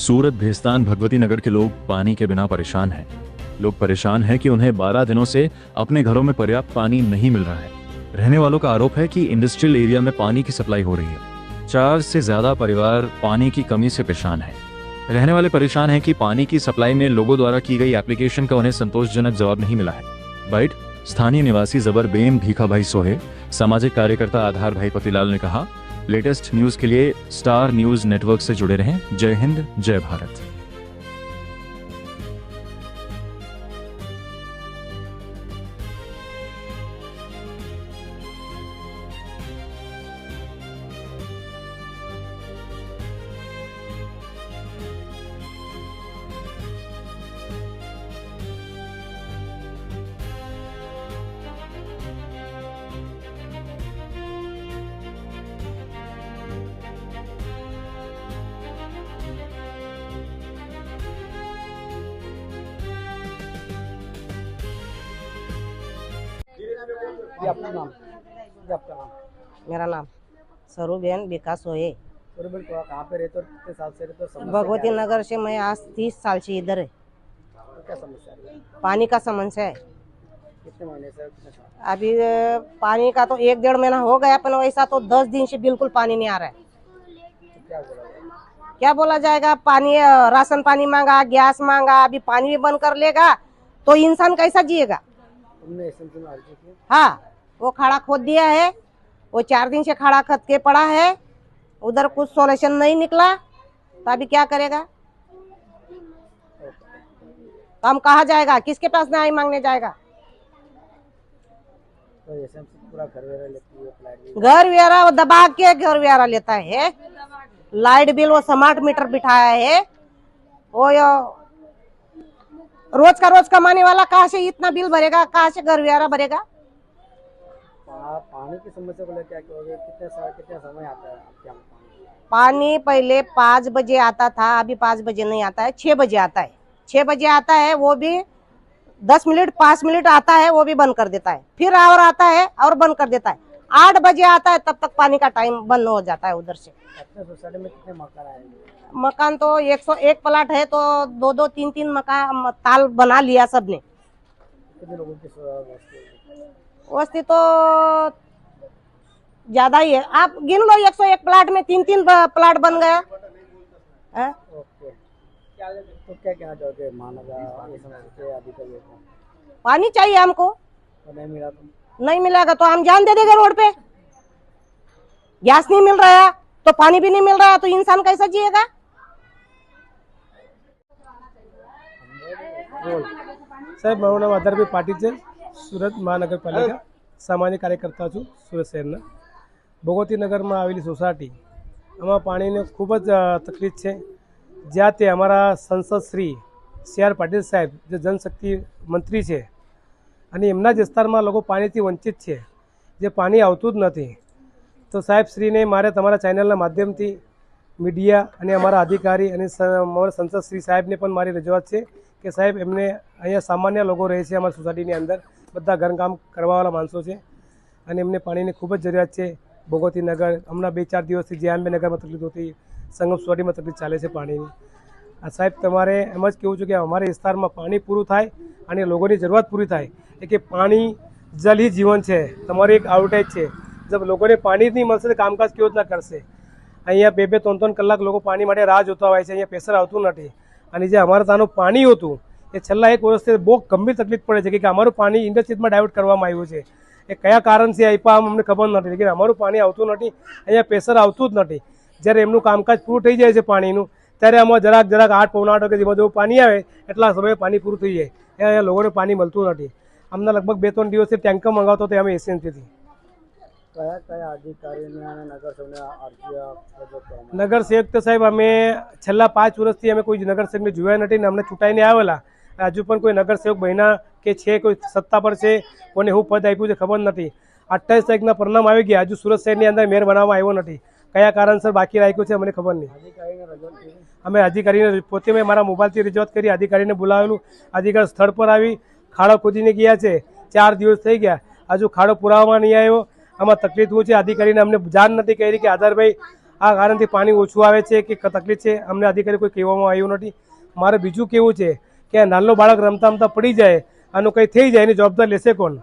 सूरत, भेस्तान, भगवती नगर के लोग पानी के बिना परेशान हैं। लोग परेशान हैं कि उन्हें 12 दिनों से अपने घरों में पर्याप्त पानी नहीं मिल रहा है। रहने वालों का आरोप है कि इंडस्ट्रियल एरिया में पानी की सप्लाई हो रही है। 4 से ज्यादा परिवार पानी की कमी से परेशान हैं। रहने वाले परेशान हैं कि पानी की सप्लाई में लोगों द्वारा की गई एप्लीकेशन का उन्हें संतोषजनक जवाब नहीं मिला है। बाइट स्थानीय निवासी जबर बेम भीखा भाई सोहे, सामाजिक कार्यकर्ता आधार भाई पतिलाल ने कहा, लेटेस्ट न्यूज के लिए स्टार न्यूज नेटवर्क से जुड़े रहें। जय हिंद, जय भारत। आपका नाम? आपका नाम? मेरा नाम सरूबेन विकास होए। सरूबेन कहाँ पे रहते हो? कितने साल से रहते हो? भगवती नगर से मैं आज 30 साल से इधर है। क्या समस्या है? पानी का समस्या है। कितने महीने से? अभी पानी का तो 1-1.5 महीना हो गया, पर वैसा तो 10 दिन से बिल्कुल पानी नहीं आ रहा है। तो क्या बोला जाएगा? पानी राशन पानी मांगा, गैस मांगा, अभी पानी भी बंद कर लेगा तो इंसान कैसा जिएगा? तुमने एसएमसी में अर्जी की? हाँ, वो खाड़ा खोद दिया है। वो 4 दिन से खाड़ा खद के पड़ा है। उधर कुछ सॉल्यूशन नहीं निकला तो अभी क्या करेगा? तो हम कहाँ जाएगा? किसके पास न्याय मांगने जाएगा? तो एसएमसी पूरा घर वेरा लेती है? घर वेरा वो दबा के घर वेरा लेता है। लाइट बिल वो स्मार्ट मीटर बिठाया है। वो रोज का कमाने वाला कहाँ से इतना बिल भरेगा? कहाँ से घर वेरा भरेगा? पानी की समस्या को लेकर कितने समय आता है आपके यहाँ पानी पहले 5 बजे आता था, अभी 5 बजे नहीं आता है, 6 बजे आता है। 6 बजे आता है, वो भी 10 मिनट 5 मिनट आता है, वो भी बंद कर देता है। फिर और आता है और बंद कर देता है। 8 बजे आता है, तब तक पानी का टाइम बंद हो जाता है उधर से। अपने सोसाइटी में कितने मकान आए? मकान तो 101 प्लाट है, तो 2-2 3-3 मकान ताल बना लिया सबने। कितने लोगों की वस्ती तो ज्यादा ही है। आप गिन लो, 101 प्लाट में 3-3 प्लाट बन गया है। ओके, तो क्या कहना चाहोगे अधिकारियों को? पानी चाहिए हमको। तो नहीं मिला तो नहीं मिलेगा तो हम जान दे देंगे रोड पे। गैस नहीं मिल रहा है तो पानी भी नहीं मिल रहा है, तो इंसान कैसा जिएगा? સાહેબ, મારું નામ આધારભાઈ પાટીલ છે। સુરત મહાનગરપાલિકા સામાન્ય કાર્યકર્તા છું સુરત શહેરના। ભગવતી નગરમાં આવેલી સોસાયટી, આમાં પાણીની ખૂબ જ તકલીફ છે। જ્યાં તે અમારા સંસદ શ્રી CR પાટીલ સાહેબ જે જનશક્તિ મંત્રી છે અને એમના જ વિસ્તારમાં લોકો પાણીથી વંચિત છે, જે પાણી આવતું જ નથી। તો સાહેબ શ્રીને મારે તમારા ચેનલના માધ્યમથી મીડિયા અને અમારા અધિકારી અને અમારા સંસદ શ્રી સાહેબને પણ મારી રજૂઆત છે કે સાહેબ એમને અહીંયા સામાન્ય લોકો રહે છે અમારી સોસાયટીની અંદર, બધા ઘરકામ કરવાવાળા માણસો છે અને એમને પાણીની ખૂબ જ જરૂરિયાત છે। ભગવતી નગર હમણાં 2-4 દિવસથી JMB નગરમાં તકલીફ હતી, સંગમ સોસાયટીમાં તકલીફ ચાલે છે પાણીની। આ સાહેબ તમારે એમ જ કહેવું છું કે અમારા વિસ્તારમાં પાણી પૂરું થાય અને લોકોની જરૂરિયાત પૂરી થાય। કે પાણી જલ ही जीवन છે। તમારી એક આઉટેજ છે, જબ લોકોને પાણી જ નહીં મળશે તો કામકાજ કેવી રીતના કરશે? અહીંયા 2-2 3-3 કલાક લોકો પાણી માટે રાહ જોતા હોય છે, અહીંયા પ્રેશર આવતું નથી। અને જે અમારા ત્યાંનું પાણી હતું એ છેલ્લા 1 વર્ષથી બહુ ગંભીર તકલીફ પડે છે કે અમારું પાણી ઇન્ડસ્ટ્રીઝમાં ડાયવર્ટ કરવામાં આવ્યું છે। એ કયા કારણથી આપ્યા અમને ખબર નથી, લેકિન અમારું પાણી આવતું નથી, અહીંયા પ્રેશર આવતું જ નથી। જ્યારે એમનું કામકાજ પૂરું થઈ જાય છે પાણીનું, ત્યારે આમાં જરાક 8-8 કે જેમાં જેવું પાણી આવે એટલા સમયે પાણી પૂરું થઈ જાય। અહીંયા લોકોને પાણી મળતું નથી। અમને લગભગ 2-3 દિવસથી ટેન્કર મંગાવતો હતો અમે એસએમસીથી। કયા અધિકારીને અને નગરસેવક તો સાહેબ અમે છેલ્લા 5 વર્ષથી અમે કોઈ નગરસેવકને જોયા નથી ને અમને ચૂંટાઈને આવેલા। હજુ પણ કોઈ નગરસેવક બન્યા કે છે, કોઈ સત્તા પર છે, કોને શું પદ આપ્યું છે ખબર નથી। 28 તારીખના પરિણામ આવી ગયા, હજુ સુરત શહેરની અંદર મેયર બનાવવામાં આવ્યો નથી। કયા કારણસર બાકી રાખ્યું છે અમને ખબર નહીં। અમે અધિકારીને પોતે મેં મારા મોબાઈલથી રજૂઆત કરી, અધિકારીને બોલાવેલું, અધિકારી સ્થળ પર આવી ખાડો ખોદીને ગયા છે। 4 દિવસ થઈ ગયા, હજુ ખાડો પુરાવામાં નહીં આવ્યો। આમાં તકલીફ શું છે, અધિકારીને અમને જાણ નથી કરી કે આધારભાઈ આ કારણથી પાણી ઓછું આવે છે કે તકલીફ છે અમને અધિકારી કોઈ કહેવામાં આવ્યું નથી. મારે બીજું કેવું છે કે નાનો બાળક રમતા રમતા પડી જાય આનું કંઈ થઈ જાય એની જવાબદાર લેશે કોણ?